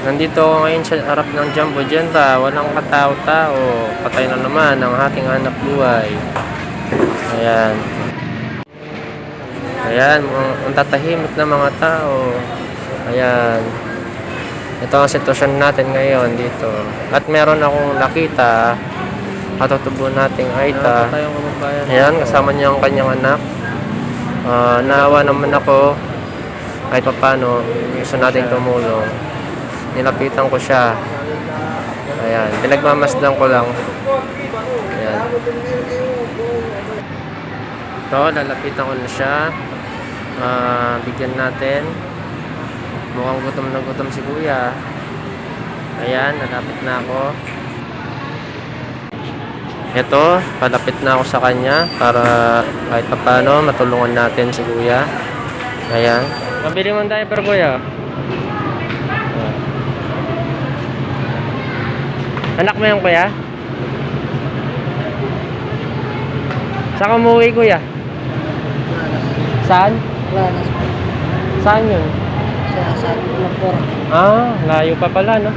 Nandito ako ngayon sa harap ng Jumbo Genta. Walang katao-tao. Patay na naman ang ating hanap buhay. Ayan. Ayan, ang tatahimik na mga tao. Ayan. Ito ang sitwasyon natin ngayon dito. At meron akong nakita katutubo nating Aita. Ayan, kasama niya ang kanyang anak. Naawa naman ako kahit papano gusto natin tumulong. Nilapitan ko siya. Ayan, pinagmamasdan ko lang. Ayan. Ito, lalapitan ko na siya. Bigyan natin. Mukhang gutom na gutom si kuya. Ayan, nalapit na ako. Ito, palapit na ako sa kanya para kahit paano matulungan natin si kuya. Ayan. Pabili mo tayo per kuya. Anak mo yung kuya? Saan ka umuwi kuya? Saan? Lanas po. Saan yun? Sa Lapor. Layo pa pala no?